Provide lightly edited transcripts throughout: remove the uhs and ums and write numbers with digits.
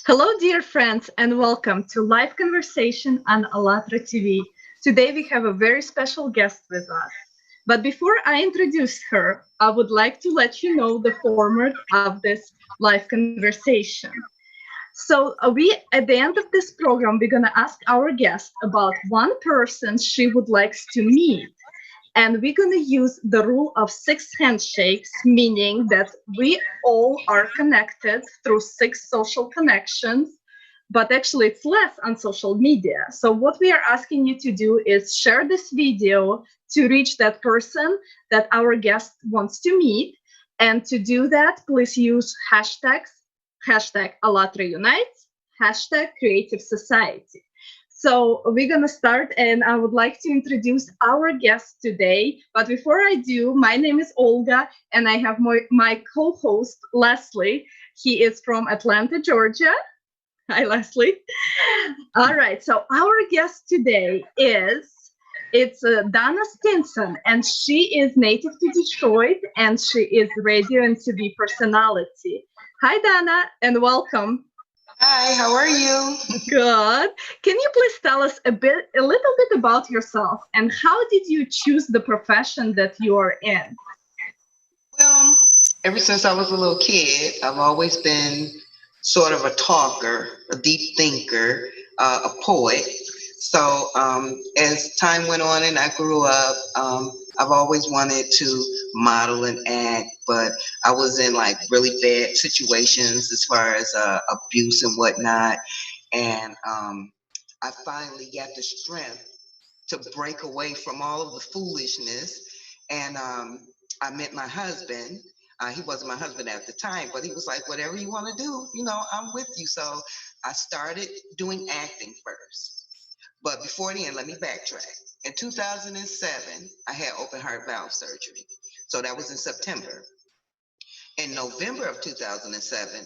Hello, dear friends, and welcome to live conversation on ALLATRA TV. Today we have a very special guest with us. But before I introduce her, I would like to let you know the format of this live conversation. At the end of this program, we're going to ask our guest about one person she would like to meet. And we're going to use the rule of six handshakes, meaning that we all are connected through six social connections, but actually it's less on social media. So, what we are asking you to do is share this video to reach that person that our guest wants to meet. And to do that, please use hashtags, hashtag ALLATRAUnites, hashtag Creative Society. So we're going to start, and I would like to introduce our guest today. But before I do, my name is Olga, and I have my co-host, Leslie. He is from Atlanta, Georgia. Hi, Leslie. All right, so our guest today it's Donna Stinson, and she is native to Detroit, and she is radio and TV personality. Hi, Donna, and welcome. Hi, how are you? Good. Can you please tell us a little bit about yourself and how did you choose the profession that you are in? Well, ever since I was a little kid, I've always been sort of a talker, a deep thinker, a poet. So as time went on and I grew up, I've always wanted to model and act, but I was in like really bad situations as far as abuse and whatnot. And I finally got the strength to break away from all of the foolishness. And I met my husband. He wasn't my husband at the time, but he was like, whatever you want to do, I'm with you. So I started doing acting first. But before then, let me backtrack. In 2007, I had open heart valve surgery. So that was in September. In November of 2007,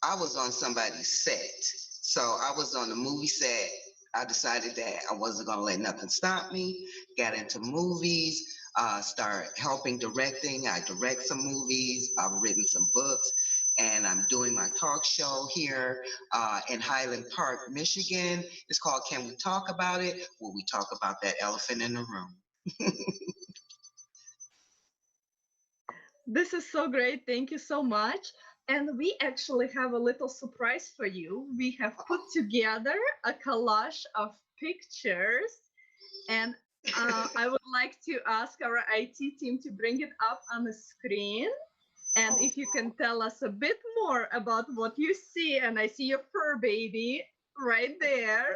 I was on somebody's set. So I was on the movie set. I decided that I wasn't going to let nothing stop me. Got into movies, started helping directing. I direct some movies. I've written some books. And I'm doing my talk show here in Highland Park, Michigan. It's called Can We Talk About It? Where we talk about that elephant in the room. This is so great. Thank you so much. And we actually have a little surprise for you. We have put together a collage of pictures, and I would like to ask our IT team to bring it up on the screen. And if you can tell us a bit more about what you see, and I see your fur baby right there.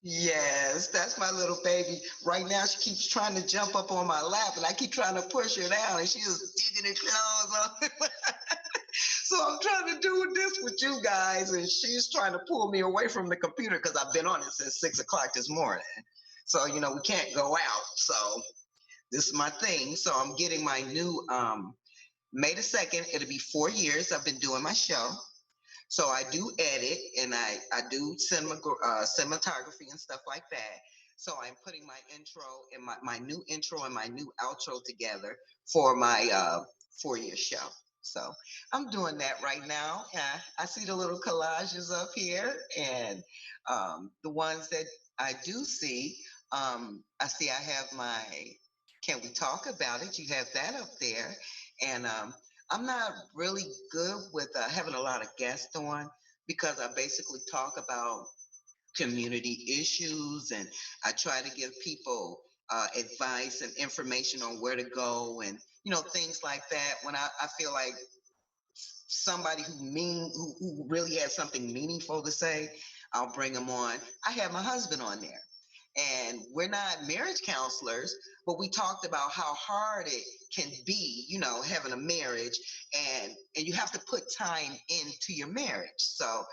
Yes, that's my little baby. Right now, she keeps trying to jump up on my lap, and I keep trying to push her down, and she is digging her claws on. So I'm trying to do this with you guys, and she's trying to pull me away from the computer because I've been on it since 6 o'clock this morning. So we can't go out. So this is my thing. So I'm getting my new May the 2nd. It'll be 4 years. I've been doing my show. So I do edit and I do cinematography and stuff like that. So I'm putting my intro and my new intro and my new outro together for my 4 year show. So I'm doing that right now. I see the little collages up here and the ones that I do see, I see I have my Can We Talk About It? You have that up there. And I'm not really good with having a lot of guests on because I basically talk about community issues and I try to give people advice and information on where to go and things like that. When I feel like somebody who really has something meaningful to say, I'll bring them on. I have my husband on there. And we're not marriage counselors, but we talked about how hard it can be, having a marriage and you have to put time into your marriage. So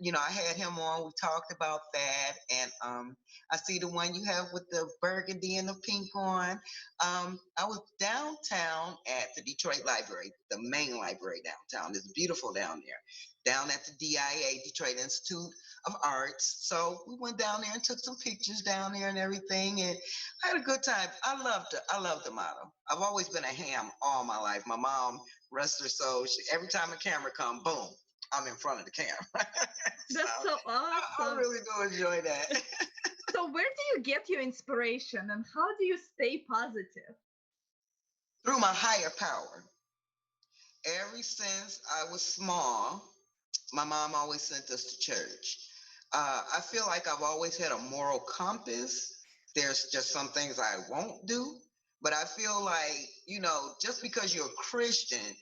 I had him on. We talked about that, and I see the one you have with the burgundy and the pink on. I was downtown at the Detroit Library, the main library downtown. It's beautiful down there. Down at the DIA, Detroit Institute of Arts. So we went down there and took some pictures down there and everything, and I had a good time. I loved the model. I've always been a ham all my life. My mom, rest her soul, every time a camera come, boom. I'm in front of the camera. That's so I awesome. really do enjoy that. So where do you get your inspiration and how do you stay positive? Through my higher power. Ever since I was small, my mom always sent us to church. I feel like I've always had a moral compass. There's just some things I won't do, but I feel like, just because you're a Christian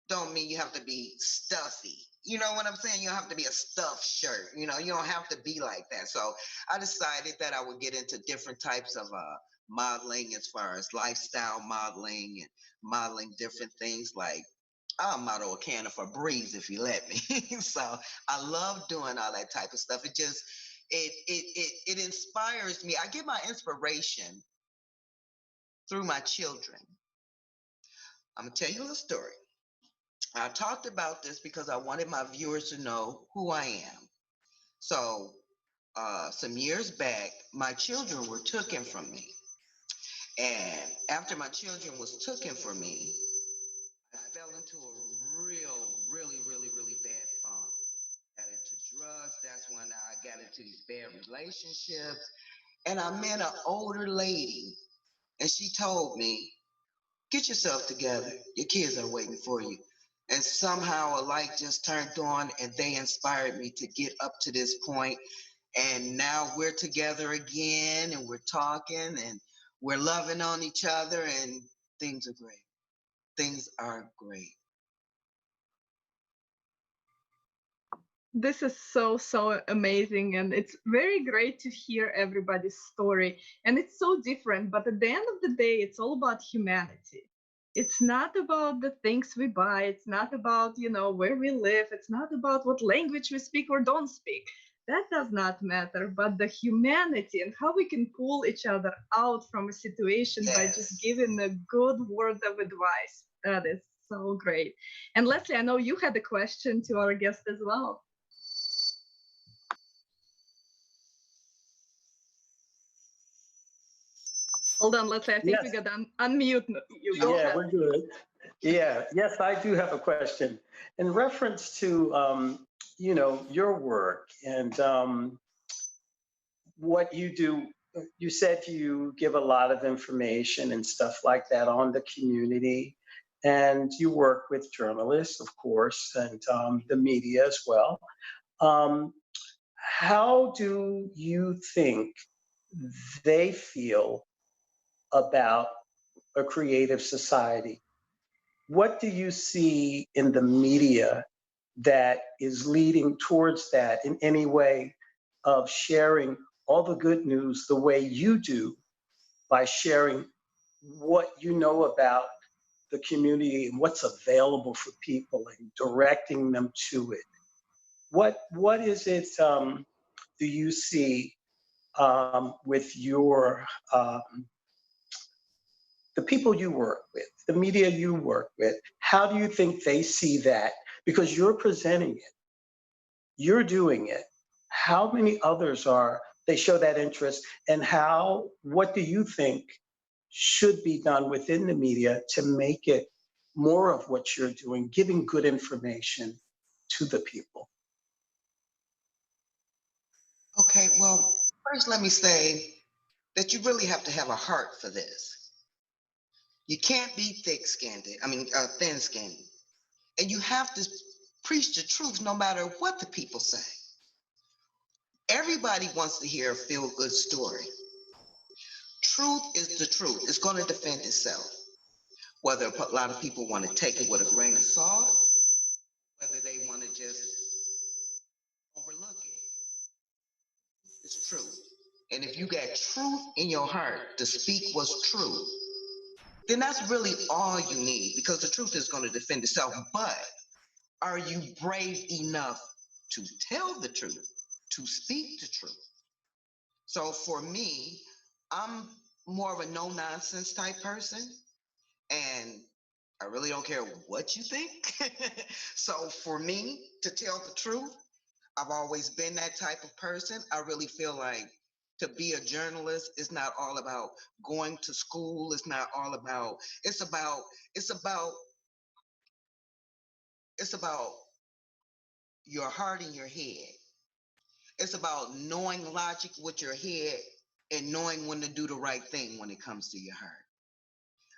don't mean you have to be stuffy. You know what I'm saying? You don't have to be a stuffed shirt. You don't have to be like that. So I decided that I would get into different types of modeling, as far as lifestyle modeling and modeling different things. Like I'll model a can of Febreze if you let me. So I love doing all that type of stuff. It just it inspires me. I get my inspiration through my children. I'm gonna tell you a little story. I talked about this because I wanted my viewers to know who I am. So some years back, my children were taken from me. And after my children was taken from me, I fell into a really, really, really bad funk. Got into drugs. That's when I got into these bad relationships. And I met an older lady, and she told me, get yourself together. Your kids are waiting for you. And somehow a light just turned on, and they inspired me to get up to this point. And now we're together again, and we're talking, and we're loving on each other, and things are great. Things are great. This is so, so amazing. And it's very great to hear everybody's story. And it's so different. But at the end of the day, it's all about humanity. It's not about the things we buy. It's not about, where we live. It's not about what language we speak or don't speak. That does not matter. But the humanity and how we can pull each other out from a situation by just Yes. giving a good word of advice. That is so great. And Leslie, I know you had a question to our guest as well. Hold on, Leslie. I think we Yes, got to unmute you. Go yeah, ahead. we're good. Yeah, yes, I do have a question. In reference to, your work and what you do, you said you give a lot of information and stuff like that on the community. And you work with journalists, of course, and the media as well. Um, how do you think they feel about a creative society? What do you see in the media that is leading towards that in any way of sharing all the good news the way you do by sharing what you know about the community and what's available for people and directing them to it? What is it do you see with your the people you work with, the media you work with, how do you think they see that? Because you're presenting it, you're doing it. How many others are, they show that interest, and what do you think should be done within the media to make it more of what you're doing, giving good information to the people? Okay, well, first let me say that you really have to have a heart for this. You can't be thin-skinned. And you have to preach the truth no matter what the people say. Everybody wants to hear a feel-good story. Truth is the truth. It's going to defend itself. Whether a lot of people want to take it with a grain of salt, whether they want to just overlook it, it's true. And if you got truth in your heart to speak what's true, then that's really all you need, because the truth is going to defend itself. But are you brave enough to tell the truth, to speak the truth? So for me, I'm more of a no nonsense type person, and I really don't care what you think. So for me to tell the truth, I've always been that type of person. I really feel like to be a journalist is not all about going to school. It's not all about, it's about your heart and your head. It's about knowing logic with your head and knowing when to do the right thing when it comes to your heart.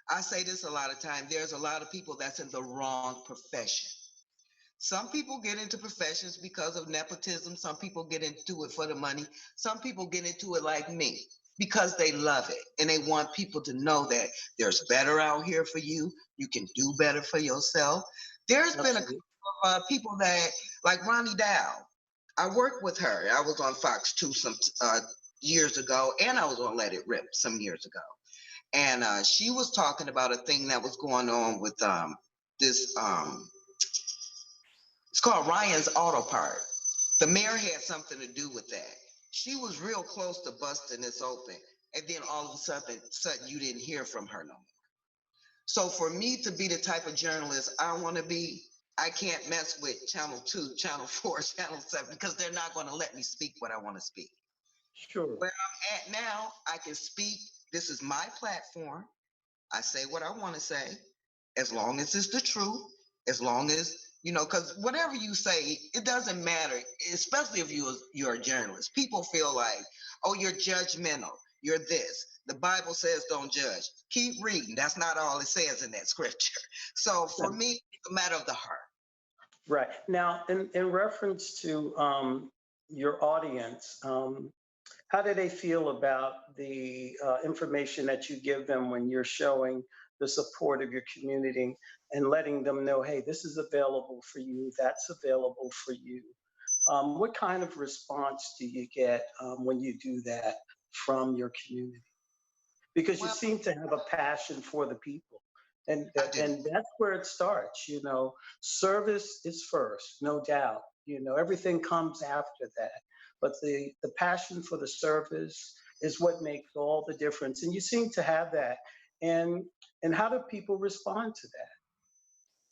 I say this a lot of times. There's a lot of people that's in the wrong profession. Some people get into professions because of nepotism. Some people get into it for the money. Some people get into it like me because they love it and they want people to know that there's better out here for you. You can do better for yourself. There's been a couple of people that, like Ronnie Dow, I worked with her. I was on Fox 2 some years ago, and I was on Let It Rip some years ago. And she was talking about a thing that was going on with this it's called Ryan's Auto Part. The mayor had something to do with that. She was real close to busting this open, and then all of a sudden you didn't hear from her no more. So for me to be the type of journalist I want to be, I can't mess with Channel 2, Channel 4, Channel 7, because they're not going to let me speak what I want to speak. Sure. Where I'm at now, I can speak. This is my platform. I say what I want to say, as long as it's the truth, as long as, because whatever you say, it doesn't matter, especially if you're a journalist. People feel like, oh, you're judgmental, you're this. The Bible says don't judge. Keep reading. That's not all it says in that scripture. So for me, it's a matter of the heart. Right. Now, in reference to your audience, how do they feel about the information that you give them when you're showing the support of your community and letting them know, hey, this is available for you, that's available for you? What kind of response do you get when you do that from your community? Because you seem to have a passion for the people. And that's where it starts, service is first, no doubt, everything comes after that. But the passion for the service is what makes all the difference. And you seem to have that. And how do people respond to that?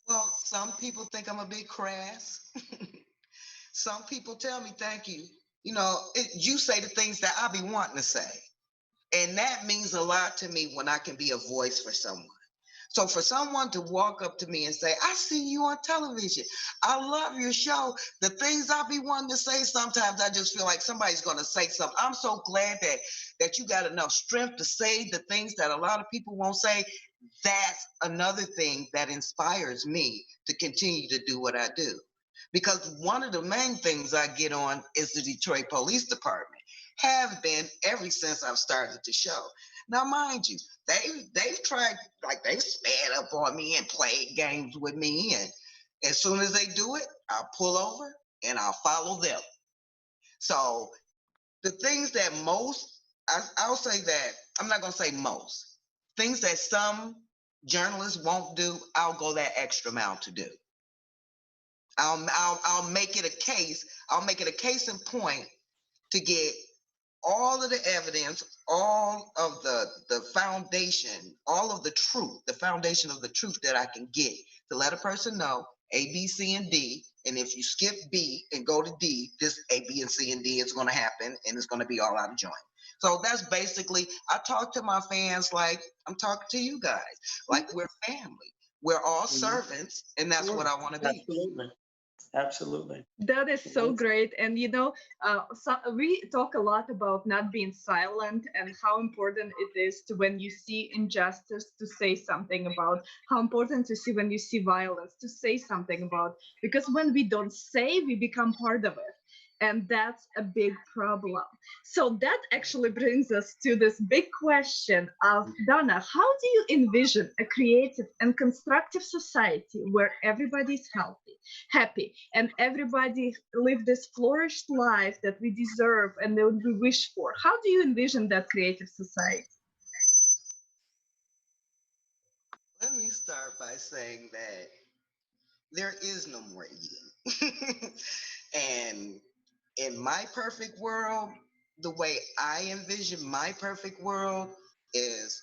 Well, some people think I'm a bit crass. Some people tell me, thank you. You say the things that I be wanting to say. And that means a lot to me when I can be a voice for someone. So for someone to walk up to me and say, I see you on television, I love your show, the things I be wanting to say, sometimes I just feel like somebody's going to say something. I'm so glad that you got enough strength to say the things that a lot of people won't say. That's another thing that inspires me to continue to do what I do. Because one of the main things I get on is the Detroit Police Department. Have been ever since I've started the show. Now, mind you, they've tried, like they've sped up on me and played games with me. And as soon as they do it, I'll pull over and I'll follow them. So the things that I'll say that, I'm not going to say most, things that some journalists won't do, I'll go that extra mile to do. I'll make it a case. I'll make it a case in point to get all of the evidence, all of the foundation, all of the truth, the foundation of the truth that I can get to let a person know A, B, C, and D. And if you skip B and go to D, this A, B, and C, and D is going to happen, and it's going to be all out of joint. So that's basically, I talk to my fans like I'm talking to you guys, like we're family. We're all servants, and that's what I want to be. Absolutely. Absolutely. That is so great. And so we talk a lot about not being silent and how important it is to, when you see injustice, to say something about, how important to see when you see violence, to say something about, because when we don't say, we become part of it. And that's a big problem. So that actually brings us to this big question of, Donna, how do you envision a creative and constructive society where everybody's healthy, happy, and everybody live this flourished life that we deserve and that we wish for? How do you envision that creative society? Let me start by saying that there is no more eating. And in my perfect world, the way I envision my perfect world is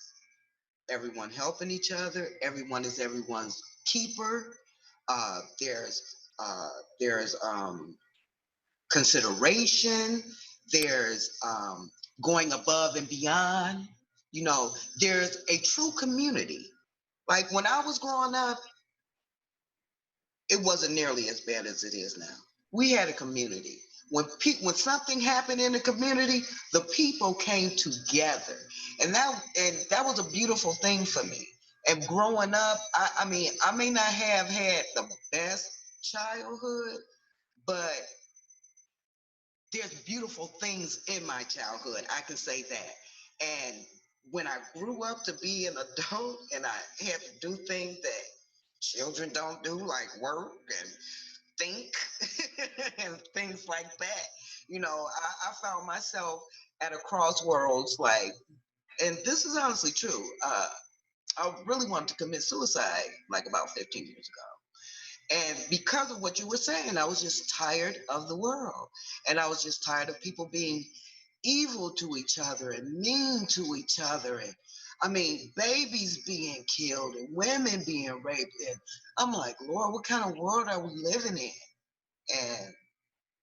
everyone helping each other. Everyone is everyone's keeper. There's consideration. There's going above and beyond. There's a true community. Like when I was growing up, it wasn't nearly as bad as it is now. We had a community. When something happened in the community, the people came together, and that was a beautiful thing for me. And growing up, I mean, I may not have had the best childhood, but there's beautiful things in my childhood. I can say that. And when I grew up to be an adult and I had to do things that children don't do, like work and think and things like that, I found myself at a crossroads, like, and this is honestly true. I really wanted to commit suicide like about 15 years ago. And because of what you were saying, I was just tired of the world. And I was just tired of people being evil to each other and mean to each other. And I mean, babies being killed and women being raped. And I'm like, Lord, what kind of world are we living in? And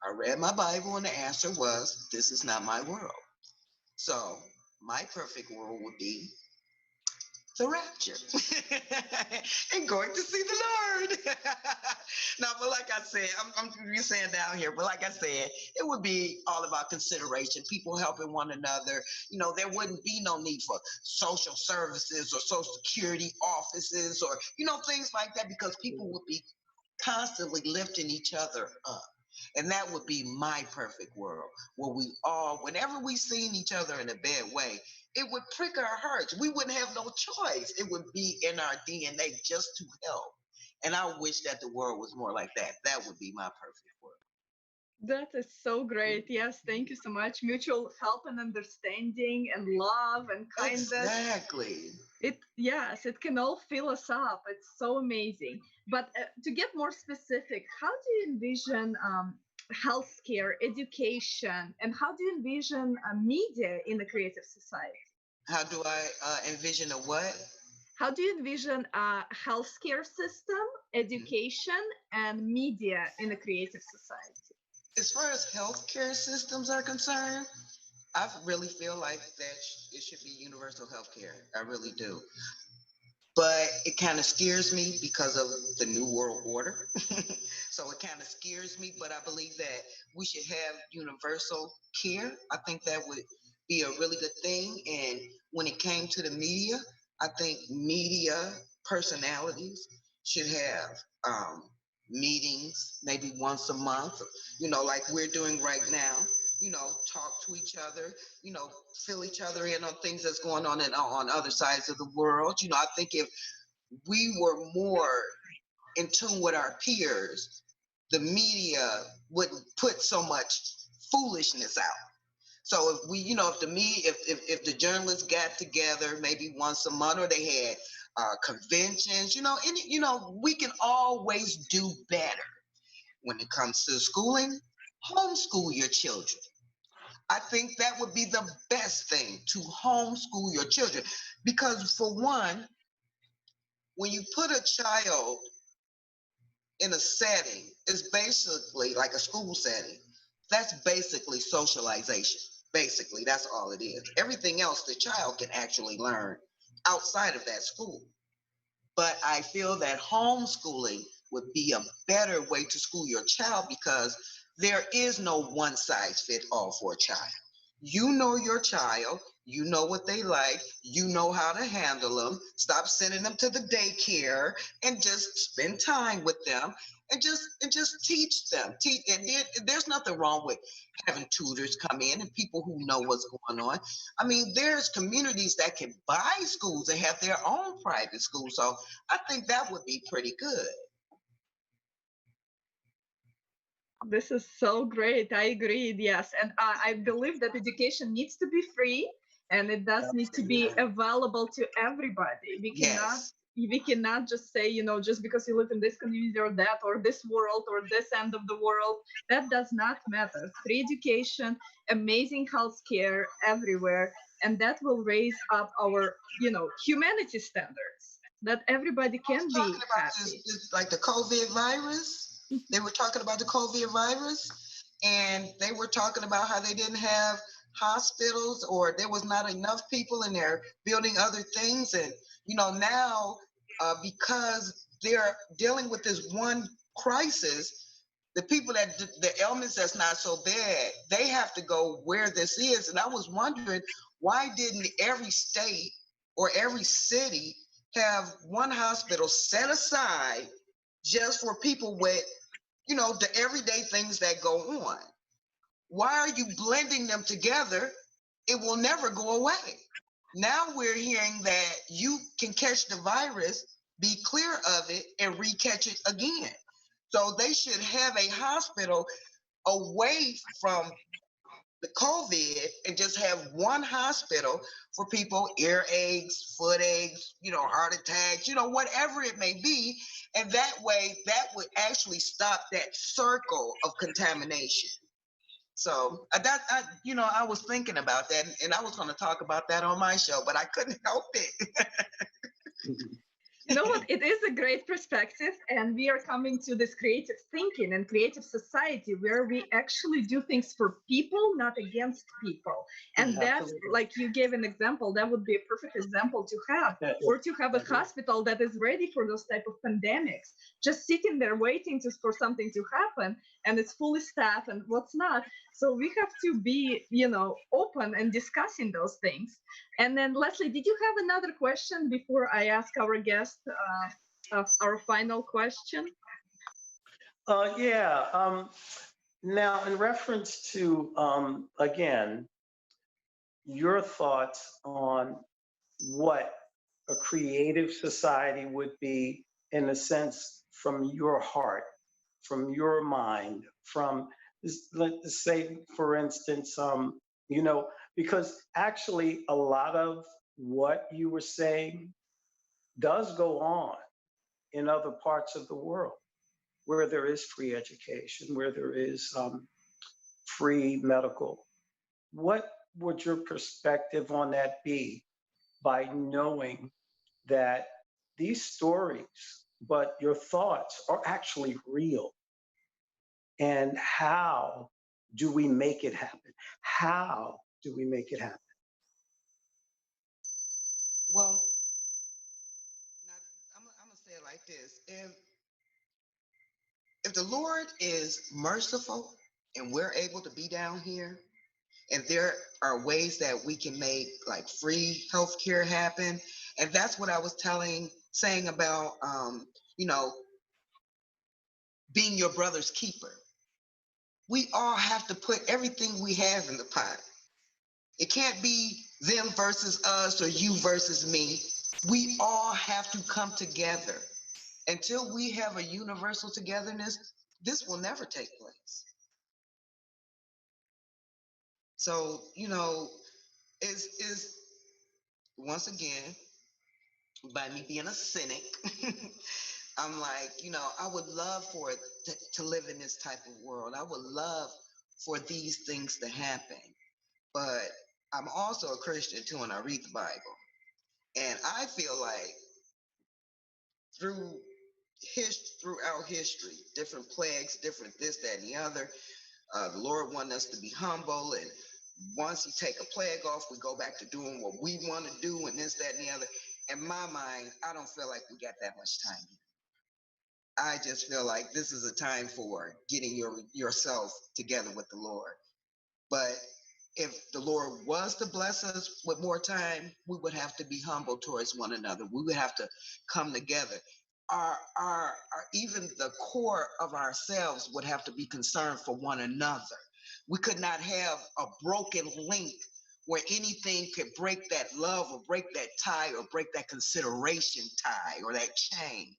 I read my Bible, and the answer was, this is not my world. So my perfect world would be the rapture and going to see the Lord. No, but like I said, you're saying down here, but like I said, it would be all about consideration, people helping one another. There wouldn't be no need for social services or social security offices or, things like that, because people would be constantly lifting each other up. And that would be my perfect world, where we all, whenever we seen each other in a bad way, it would prick our hearts. We wouldn't have no choice. It would be in our DNA just to help. And I wish that the world was more like that. That would be my perfect world. That is so great. Yes, thank you so much. Mutual help and understanding and love and kindness. Exactly. Yes, it can all fill us up. It's so amazing. But to get more specific, how do you envision healthcare, education, and how do you envision media in a creative society? How do I envision a what? How do you envision a healthcare system, education, and media in a creative society? As far as healthcare systems are concerned, I really feel like that it should be universal healthcare. I really do. But it kind of scares me because of the New World Order. So it kind of scares me, but I believe that we should have universal care. I think that would be a really good thing. And when it came to the media, I think media personalities should have meetings maybe once a month, like we're doing right now. Talk to each other, fill each other in on things that's going on on other sides of the world. I think if we were more in tune with our peers, the media wouldn't put so much foolishness out. So if we, if the media, if the journalists got together maybe once a month, or they had conventions, we can always do better when it comes to schooling. Homeschool your children. I think that would be the best thing, to homeschool your children. Because for one, when you put a child in a setting, it's basically like a school setting. That's basically socialization. Basically, that's all it is. Everything else the child can actually learn outside of that school. But I feel that homeschooling would be a better way to school your child, because there is no one size fit all for a child. You know your child, you know what they like, you know how to handle them. Stop sending them to the daycare and just spend time with them and just teach them. There's nothing wrong with having tutors come in and people who know what's going on. I mean, there's communities that can buy schools and have their own private schools. So I think that would be pretty good. This is so great. I agree. Yes. And I believe that education needs to be free, and it does need to be available to everybody. Yes. We cannot just say, just because you live in this community or that, or this world or this end of the world, that does not matter. Free education, amazing health care everywhere, and that will raise up our, humanity standards, that everybody I was can talking be about happy. this like the COVID virus. They were talking about the COVID virus, and they were talking about how they didn't have hospitals, or there was not enough people, and they're building other things. And now because they're dealing with this one crisis, The people that the ailments that's not so bad, they have to go where this is. And I was wondering, why didn't every state or every city have one hospital set aside just for people with, you know, the everyday things that go on? Why are you blending them together? It will never go away. Now we're hearing that you can catch the virus, be clear of it, and re-catch it again. So they should have a hospital away from the COVID and just have one hospital for people, ear aches, foot aches, you know, heart attacks, you know, whatever it may be. And that way, that would actually stop that circle of contamination. So you know, I was thinking about that, and I was going to talk about that on my show, but I couldn't help it. You know what? It is a great perspective, and we are coming to this creative thinking and creative society where we actually do things for people, not against people. And that's like you gave an example. That would be a perfect example to have, or to have a hospital that is ready for those type of pandemics, just sitting there waiting for something to happen, and it's fully staffed and what's not. So we have to be, you know, open and discussing those things. And then, Leslie, did you have another question before I ask our guest our final question? Yeah. Now, in reference to, again, your thoughts on what a creative society would be, in a sense, from your heart, from your mind, from, let's say, for instance, you know, because actually a lot of what you were saying does go on in other parts of the world where there is free education, where there is free medical. What would your perspective on that be, by knowing that these stories, but your thoughts are actually real? And how do we make it happen? How do we make it happen? Well, now I'm gonna say it like this: if the Lord is merciful and we're able to be down here, and there are ways that we can make like free healthcare happen, and that's what I was saying about you know, being your brother's keeper. We all have to put everything we have in the pot. It can't be them versus us or you versus me. We all have to come together. Until we have a universal togetherness, this will never take place. So, you know, is once again, by me being a cynic, I'm like, you know, I would love for it to live in this type of world. I would love for these things to happen. But I'm also a Christian too, and I read the Bible. And I feel like throughout history, different plagues, different this, that, and the other, the Lord wanted us to be humble. And once He take a plague off, we go back to doing what we want to do, and this, that, and the other. In my mind, I don't feel like we got that much time. I just feel like this is a time for getting yourself together with the Lord. But if the Lord was to bless us with more time, we would have to be humble towards one another. We would have to come together. Our even the core of ourselves would have to be concerned for one another. We could not have a broken link where anything could break that love or break that tie or break that consideration tie or that chain.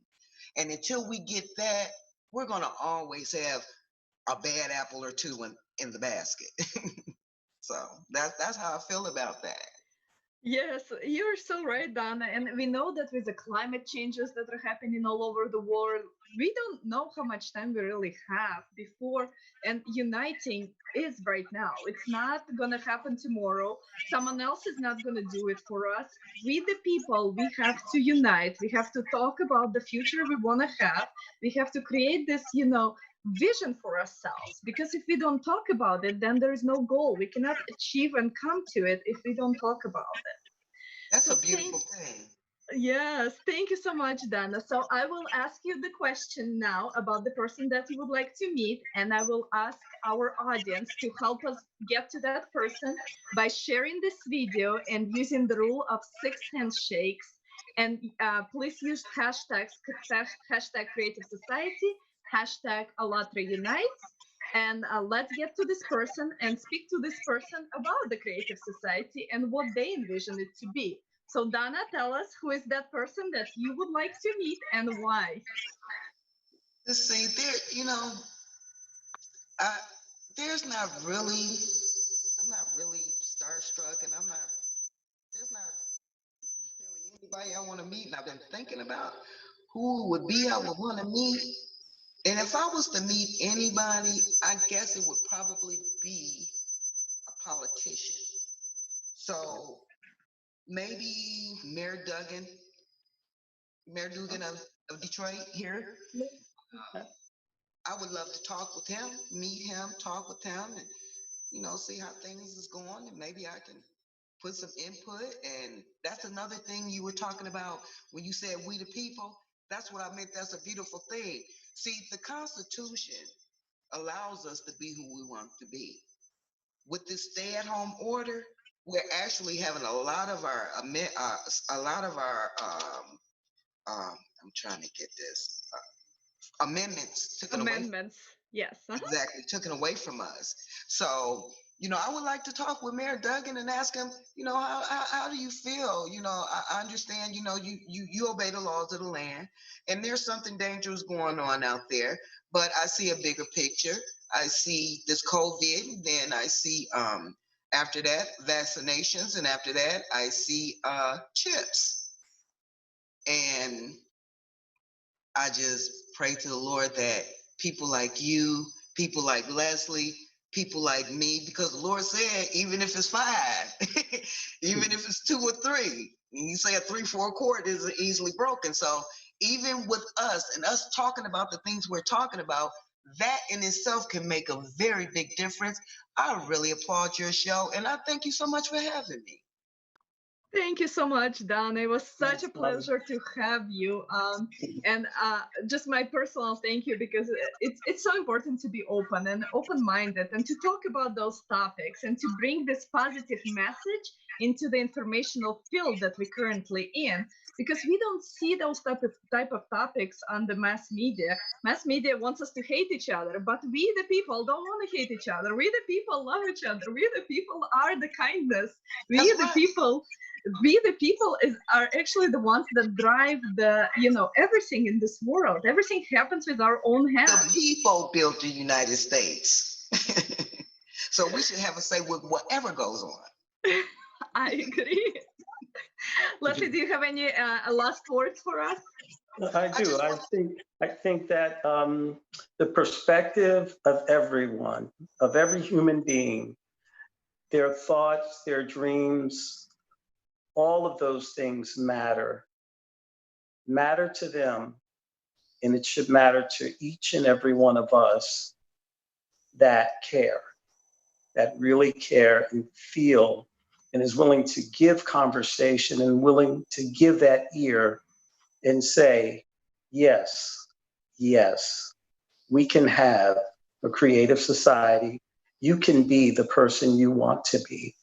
And until we get that, we're going to always have a bad apple or two in the basket. So that's how I feel about that. Yes, you're so right, Donna. And we know that with the climate changes that are happening all over the world, we don't know how much time we really have before. And uniting is right now. It's not going to happen tomorrow. Someone else is not going to do it for us. We, the people, we have to unite. We have to talk about the future we want to have. We have to create this, you know, vision for ourselves, because if we don't talk about it, then there is no goal. We cannot achieve and come to it if we don't talk about it. That's So a beautiful thing. Yes, thank you so much, Dana. So I will ask you the question now about the person that you would like to meet, and I will ask our audience to help us get to that person by sharing this video and using the rule of 6 handshakes. And please use hashtags, hashtag Creative Society, hashtag ALLATRAUnites, and let's get to this person and speak to this person about the Creative Society and what they envision it to be. So Donna, tell us who is that person that you would like to meet and why? Let's see, I, there's not really, I'm not really starstruck, and there's not really anybody I want to meet. And I've been thinking about who would be I would want to meet. And if I was to meet anybody, I guess it would probably be a politician. So maybe Mayor Dugan of Detroit here. I would love to talk with him, meet him, talk with him, and see how things is going, and maybe I can put some input. And that's another thing you were talking about when you said we the people. That's what I meant. That's a beautiful thing. See, the Constitution allows us to be who we want to be. With this stay-at-home order, we're actually having a lot of our I'm trying to get this amendments taken away. Amendments. Yes. Exactly, taken away from us. So, I would like to talk with Mayor Duggan and ask him, how do you feel? I understand, you obey the laws of the land, and there's something dangerous going on out there, but I see a bigger picture. I see this COVID, then I see after that vaccinations, and after that I see chips. And I just pray to the Lord that people like you, people like Leslie, people like me, because the Lord said, even if it's 5, even if it's 2 or 3, and you say a 3/4 cord is easily broken. So even with us and us talking about the things we're talking about, that in itself can make a very big difference. I really applaud your show, and I thank you so much for having me. Thank you so much, Don. It was such a Awesome. pleasure to have you. And just my personal thank you, because it's so important to be open and open-minded and to talk about those topics and to bring this positive message into the informational field that we're currently in, because we don't see those type of topics on the mass media. Mass media wants us to hate each other, but we the people don't want to hate each other. We the people love each other. We the people are the kindness. That's right. We the people are actually the ones that drive the everything in this world. Everything happens with our own The hands. people built the United States. So we should have a say with whatever goes on. I agree. Leslie, do you have any last words for us? I do. I think that the perspective of everyone, of every human being, their thoughts, their dreams, all of those things matter to them, and it should matter to each and every one of us that care, that really care and feel, and is willing to give conversation and willing to give that ear and say, yes, yes, we can have a creative society. You can be the person you want to be.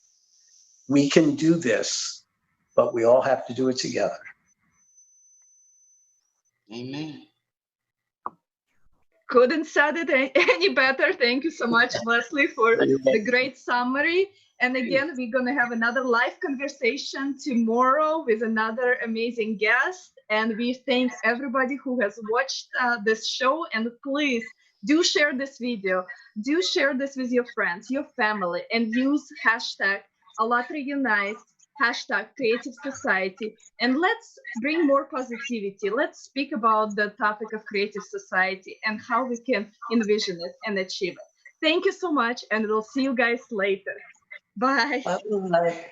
We can do this, but we all have to do it together. Amen. Couldn't said it any better. Thank you so much, Leslie, for the great summary. And again, we're going to have another live conversation tomorrow with another amazing guest. And we thank everybody who has watched this show. And please do share this video. Do share this with your friends, your family, and use hashtag ALLATRAUnites, hashtag Creative Society, and let's bring more positivity. Let's speak about the topic of Creative Society and how we can envision it and achieve it. Thank you so much, and we'll see you guys later. Bye. Bye.